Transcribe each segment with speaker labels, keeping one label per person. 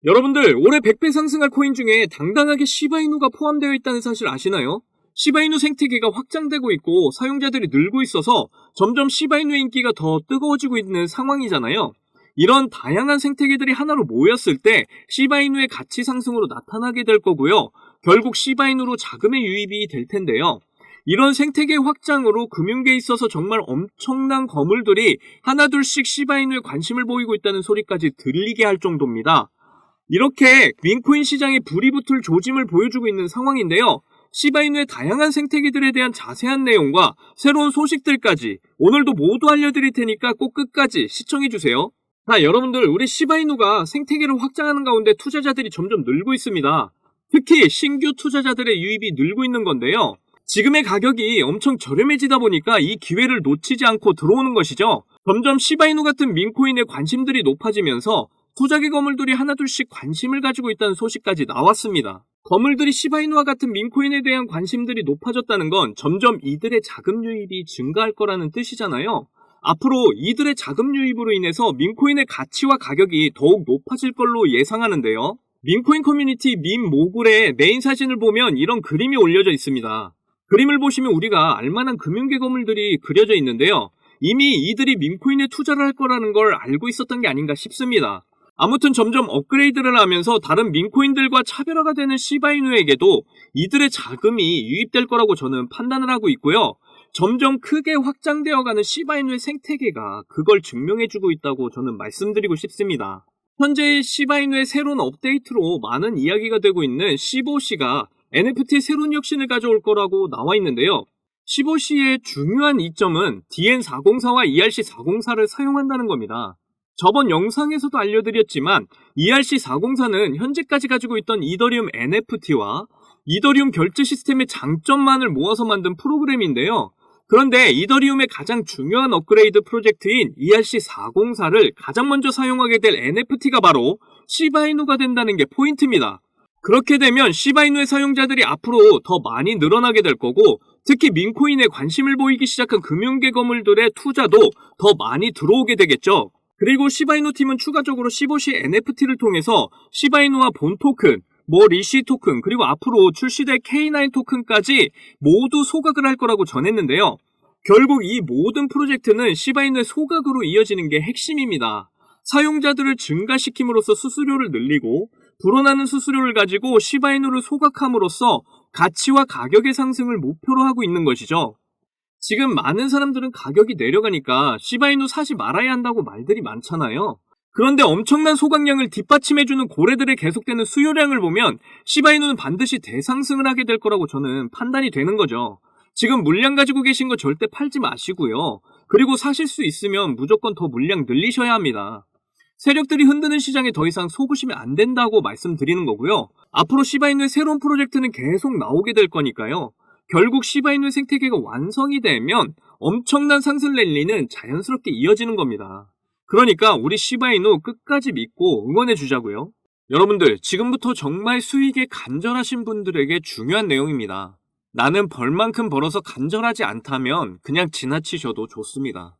Speaker 1: 여러분들, 올해 100배 상승할 코인 중에 당당하게 시바이누가 포함되어 있다는 사실 아시나요? 시바이누 생태계가 확장되고 있고 사용자들이 늘고 있어서 점점 시바이누의 인기가 더 뜨거워지고 있는 상황이잖아요. 이런 다양한 생태계들이 하나로 모였을 때 시바이누의 가치 상승으로 나타나게 될 거고요. 결국 시바이누로 자금의 유입이 될 텐데요. 이런 생태계 확장으로 금융계에 있어서 정말 엄청난 거물들이 하나둘씩 시바이누에 관심을 보이고 있다는 소리까지 들리게 할 정도입니다. 이렇게 민코인 시장에 불이 붙을 조짐을 보여주고 있는 상황인데요. 시바이누의 다양한 생태계들에 대한 자세한 내용과 새로운 소식들까지 오늘도 모두 알려드릴 테니까 꼭 끝까지 시청해주세요. 자, 여러분들, 우리 시바이누가 생태계를 확장하는 가운데 투자자들이 점점 늘고 있습니다. 특히 신규 투자자들의 유입이 늘고 있는 건데요. 지금의 가격이 엄청 저렴해지다 보니까 이 기회를 놓치지 않고 들어오는 것이죠. 점점 시바이누 같은 민코인의 관심들이 높아지면서 투자계 거물들이 하나둘씩 관심을 가지고 있다는 소식까지 나왔습니다. 거물들이 시바이누와 같은 민코인에 대한 관심들이 높아졌다는 건 점점 이들의 자금 유입이 증가할 거라는 뜻이잖아요. 앞으로 이들의 자금 유입으로 인해서 민코인의 가치와 가격이 더욱 높아질 걸로 예상하는데요. 민코인 커뮤니티 민모굴의 메인 사진을 보면 이런 그림이 올려져 있습니다. 그림을 보시면 우리가 알만한 금융계 거물들이 그려져 있는데요. 이미 이들이 민코인에 투자를 할 거라는 걸 알고 있었던 게 아닌가 싶습니다. 아무튼 점점 업그레이드를 하면서 다른 민코인들과 차별화가 되는 시바이누에게도 이들의 자금이 유입될 거라고 저는 판단을 하고 있고요. 점점 크게 확장되어가는 시바이누의 생태계가 그걸 증명해주고 있다고 저는 말씀드리고 싶습니다. 현재 시바이누의 새로운 업데이트로 많은 이야기가 되고 있는 시보시가 NFT의 새로운 혁신을 가져올 거라고 나와 있는데요. 시보시의 중요한 이점은 DN404와 ERC404를 사용한다는 겁니다. 저번 영상에서도 알려드렸지만 ERC404는 현재까지 가지고 있던 이더리움 NFT와 이더리움 결제 시스템의 장점만을 모아서 만든 프로그램인데요. 그런데 이더리움의 가장 중요한 업그레이드 프로젝트인 ERC404를 가장 먼저 사용하게 될 NFT가 바로 시바이누가 된다는 게 포인트입니다. 그렇게 되면 시바이누의 사용자들이 앞으로 더 많이 늘어나게 될 거고, 특히 민코인에 관심을 보이기 시작한 금융계 거물들의 투자도 더 많이 들어오게 되겠죠. 그리고 시바이누 팀은 추가적으로 시보시 NFT를 통해서 시바이누와 본 토큰, 리시 토큰, 그리고 앞으로 출시될 K9 토큰까지 모두 소각을 할 거라고 전했는데요. 결국 이 모든 프로젝트는 시바이누의 소각으로 이어지는 게 핵심입니다. 사용자들을 증가시킴으로써 수수료를 늘리고 불어나는 수수료를 가지고 시바이누를 소각함으로써 가치와 가격의 상승을 목표로 하고 있는 것이죠. 지금 많은 사람들은 가격이 내려가니까 시바이누 사지 말아야 한다고 말들이 많잖아요. 그런데 엄청난 소각량을 뒷받침해주는 고래들의 계속되는 수요량을 보면 시바이누는 반드시 대상승을 하게 될 거라고 저는 판단이 되는 거죠. 지금 물량 가지고 계신 거 절대 팔지 마시고요. 그리고 사실 수 있으면 무조건 더 물량 늘리셔야 합니다. 세력들이 흔드는 시장에 더 이상 속으시면 안 된다고 말씀드리는 거고요. 앞으로 시바이누의 새로운 프로젝트는 계속 나오게 될 거니까요. 결국 시바이누의 생태계가 완성이 되면 엄청난 상승 랠리는 자연스럽게 이어지는 겁니다. 그러니까 우리 시바이누 끝까지 믿고 응원해 주자고요. 여러분들, 지금부터 정말 수익에 간절하신 분들에게 중요한 내용입니다. 나는 벌만큼 벌어서 간절하지 않다면 그냥 지나치셔도 좋습니다.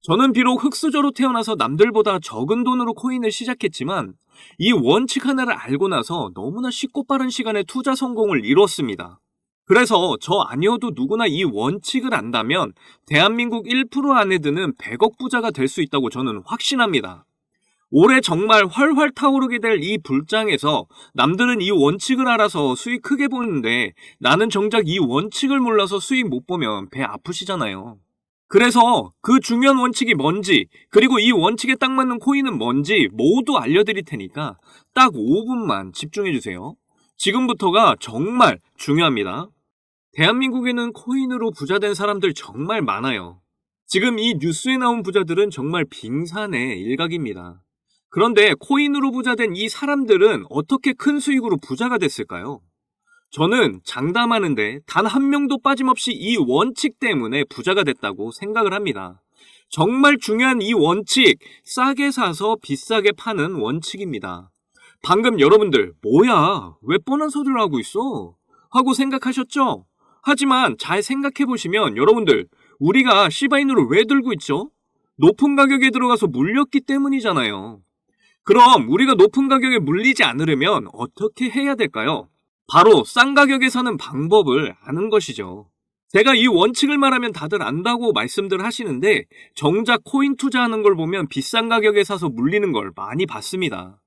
Speaker 1: 저는 비록 흙수저로 태어나서 남들보다 적은 돈으로 코인을 시작했지만 이 원칙 하나를 알고 나서 너무나 쉽고 빠른 시간에 투자 성공을 이뤘습니다. 그래서 저 아니어도 누구나 이 원칙을 안다면 대한민국 1% 안에 드는 100억 부자가 될 수 있다고 저는 확신합니다. 올해 정말 활활 타오르게 될 이 불장에서 남들은 이 원칙을 알아서 수익 크게 보는데 나는 정작 이 원칙을 몰라서 수익 못 보면 배 아프시잖아요. 그래서 그 중요한 원칙이 뭔지, 그리고 이 원칙에 딱 맞는 코인은 뭔지 모두 알려드릴 테니까 딱 5분만 집중해주세요. 지금부터가 정말 중요합니다. 대한민국에는 코인으로 부자된 사람들 정말 많아요. 지금 이 뉴스에 나온 부자들은 정말 빙산의 일각입니다. 그런데 코인으로 부자된 이 사람들은 어떻게 큰 수익으로 부자가 됐을까요? 저는 장담하는데 단 한 명도 빠짐없이 이 원칙 때문에 부자가 됐다고 생각을 합니다. 정말 중요한 이 원칙, 싸게 사서 비싸게 파는 원칙입니다. 방금 여러분들, 뭐야, 왜 뻔한 소리를 하고 있어? 하고 생각하셨죠? 하지만 잘 생각해보시면 여러분들, 우리가 시바이누를 왜 들고 있죠? 높은 가격에 들어가서 물렸기 때문이잖아요. 그럼 우리가 높은 가격에 물리지 않으려면 어떻게 해야 될까요? 바로 싼 가격에 사는 방법을 아는 것이죠. 제가 이 원칙을 말하면 다들 안다고 말씀들 하시는데 정작 코인 투자하는 걸 보면 비싼 가격에 사서 물리는 걸 많이 봤습니다.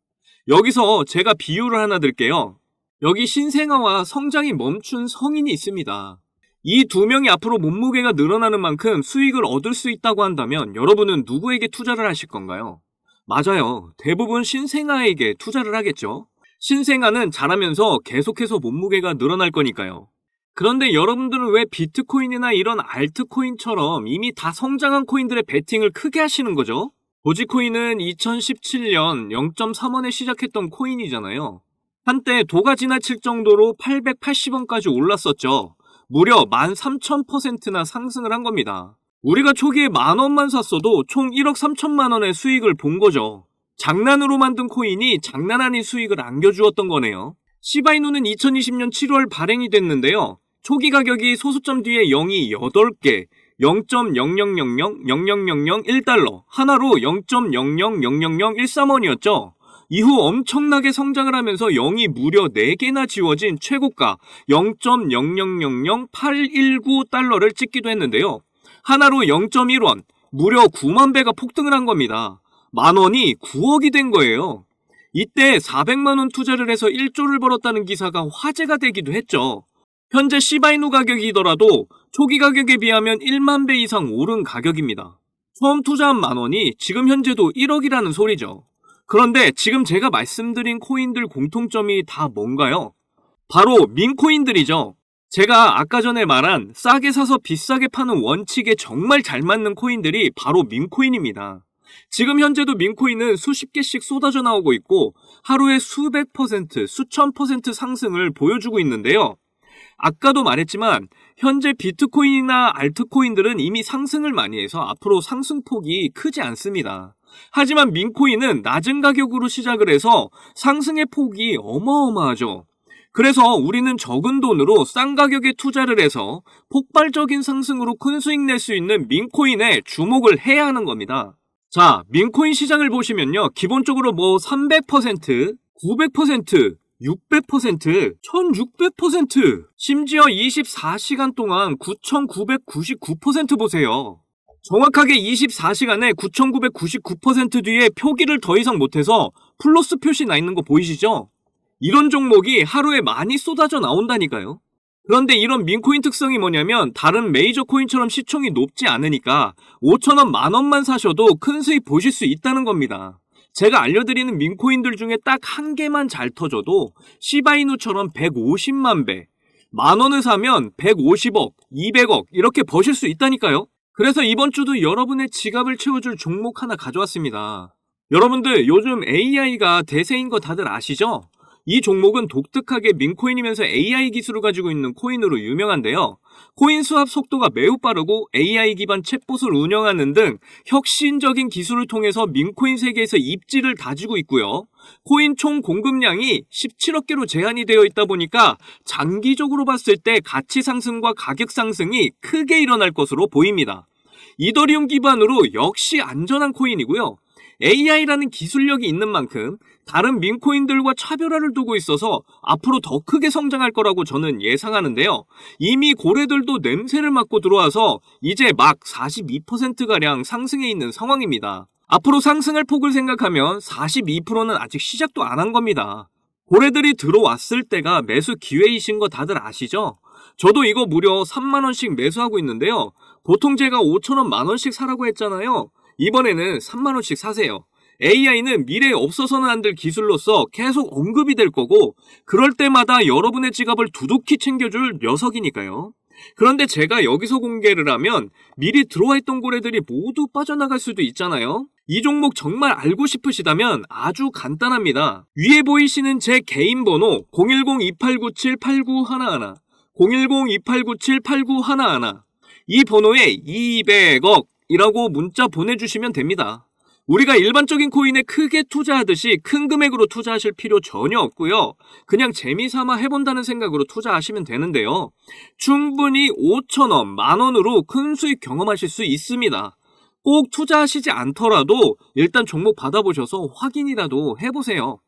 Speaker 1: 여기서 제가 비유를 하나 들게요. 여기 신생아와 성장이 멈춘 성인이 있습니다. 이 두 명이 앞으로 몸무게가 늘어나는 만큼 수익을 얻을 수 있다고 한다면 여러분은 누구에게 투자를 하실 건가요? 맞아요. 대부분 신생아에게 투자를 하겠죠. 신생아는 자라면서 계속해서 몸무게가 늘어날 거니까요. 그런데 여러분들은 왜 비트코인이나 이런 알트코인처럼 이미 다 성장한 코인들의 베팅을 크게 하시는 거죠? 도지코인은 2017년 0.3원에 시작했던 코인이잖아요. 한때 도가 지나칠 정도로 880원까지 올랐었죠. 무려 13,000%나 상승을 한 겁니다. 우리가 초기에 10,000원만 샀어도 총 1억 3천만 원의 수익을 본 거죠. 장난으로 만든 코인이 장난 아닌 수익을 안겨주었던 거네요. 시바이누는 2020년 7월 발행이 됐는데요. 초기 가격이 소수점 뒤에 0이 8개, 0.000000001달러, 하나로 0.0000013원이었죠. 이후 엄청나게 성장을 하면서 0이 무려 4개나 지워진 최고가 0.0000819달러를 찍기도 했는데요. 하나로 0.1원, 무려 9만 배가 폭등을 한 겁니다. 만원이 9억이 된 거예요. 이때 400만 원 투자를 해서 1조를 벌었다는 기사가 화제가 되기도 했죠. 현재 시바이누 가격이더라도 초기 가격에 비하면 1만 배 이상 오른 가격입니다. 처음 투자한 만원이 지금 현재도 1억이라는 소리죠. 그런데 지금 제가 말씀드린 코인들 공통점이 다 뭔가요? 바로 민코인들이죠. 제가 아까 전에 말한 싸게 사서 비싸게 파는 원칙에 정말 잘 맞는 코인들이 바로 민코인입니다. 지금 현재도 민코인은 수십 개씩 쏟아져 나오고 있고 하루에 수백 퍼센트, 수천 퍼센트 상승을 보여주고 있는데요. 아까도 말했지만 현재 비트코인이나 알트코인들은 이미 상승을 많이 해서 앞으로 상승폭이 크지 않습니다. 하지만 민코인은 낮은 가격으로 시작을 해서 상승의 폭이 어마어마하죠. 그래서 우리는 적은 돈으로 싼 가격에 투자를 해서 폭발적인 상승으로 큰 수익 낼 수 있는 민코인에 주목을 해야 하는 겁니다. 자, 민코인 시장을 보시면요. 기본적으로 300%, 900%, 600%, 1600%, 심지어 24시간 동안 9999% 보세요. 정확하게 24시간에 9999% 뒤에 표기를 더 이상 못해서 플러스 표시 나 있는 거 보이시죠? 이런 종목이 하루에 많이 쏟아져 나온다니까요. 그런데 이런 민코인 특성이 뭐냐면 다른 메이저 코인처럼 시총이 높지 않으니까 5천원, 만원만 사셔도 큰 수익 보실 수 있다는 겁니다. 제가 알려드리는 민코인들 중에 딱 한 개만 잘 터져도 시바이누처럼 150만 배, 만원을 사면 150억, 200억 이렇게 버실 수 있다니까요. 그래서 이번 주도 여러분의 지갑을 채워줄 종목 하나 가져왔습니다. 여러분들 요즘 AI가 대세인 거 다들 아시죠? 이 종목은 독특하게 민코인이면서 AI 기술을 가지고 있는 코인으로 유명한데요. 코인 수합 속도가 매우 빠르고 AI 기반 챗봇을 운영하는 등 혁신적인 기술을 통해서 민코인 세계에서 입지를 다지고 있고요. 코인 총 공급량이 17억 개로 제한이 되어 있다 보니까 장기적으로 봤을 때 가치 상승과 가격 상승이 크게 일어날 것으로 보입니다. 이더리움 기반으로 역시 안전한 코인이고요. AI라는 기술력이 있는 만큼 다른 민코인들과 차별화를 두고 있어서 앞으로 더 크게 성장할 거라고 저는 예상하는데요. 이미 고래들도 냄새를 맡고 들어와서 이제 막 42%가량 상승해 있는 상황입니다. 앞으로 상승할 폭을 생각하면 42%는 아직 시작도 안 한 겁니다. 고래들이 들어왔을 때가 매수 기회이신 거 다들 아시죠? 저도 이거 무려 3만원씩 매수하고 있는데요. 보통 제가 5천원, 만원씩 사라고 했잖아요. 이번에는 3만원씩 사세요. AI는 미래에 없어서는 안 될 기술로서 계속 언급이 될 거고 그럴 때마다 여러분의 지갑을 두둑히 챙겨줄 녀석이니까요. 그런데 제가 여기서 공개를 하면 미리 들어와 있던 고래들이 모두 빠져나갈 수도 있잖아요. 이 종목 정말 알고 싶으시다면 아주 간단합니다. 위에 보이시는 제 개인 번호 010-2897-8911 010-2897-8911 이 번호에 200억 이라고 문자 보내주시면 됩니다. 우리가 일반적인 코인에 크게 투자하듯이 큰 금액으로 투자하실 필요 전혀 없고요. 그냥 재미삼아 해본다는 생각으로 투자하시면 되는데요. 충분히 5천원, 만원으로 큰 수익 경험하실 수 있습니다. 꼭 투자하시지 않더라도 일단 종목 받아보셔서 확인이라도 해보세요.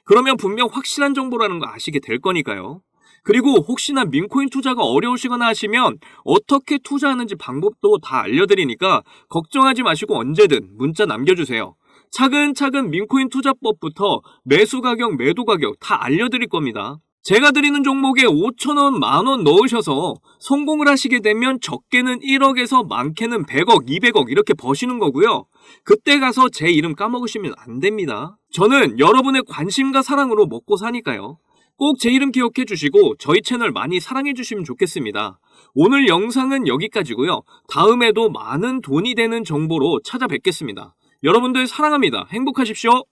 Speaker 1: 그러면 분명 확실한 정보라는 거 아시게 될 거니까요. 그리고 혹시나 민코인 투자가 어려우시거나 하시면 어떻게 투자하는지 방법도 다 알려드리니까 걱정하지 마시고 언제든 문자 남겨주세요. 차근차근 민코인 투자법부터 매수 가격, 매도 가격 다 알려드릴 겁니다. 제가 드리는 종목에 5,000원, 만원 넣으셔서 성공을 하시게 되면 적게는 1억에서 많게는 100억, 200억 이렇게 버시는 거고요. 그때 가서 제 이름 까먹으시면 안 됩니다. 저는 여러분의 관심과 사랑으로 먹고 사니까요. 꼭 제 이름 기억해 주시고 저희 채널 많이 사랑해 주시면 좋겠습니다. 오늘 영상은 여기까지고요. 다음에도 많은 돈이 되는 정보로 찾아뵙겠습니다. 여러분들 사랑합니다. 행복하십시오.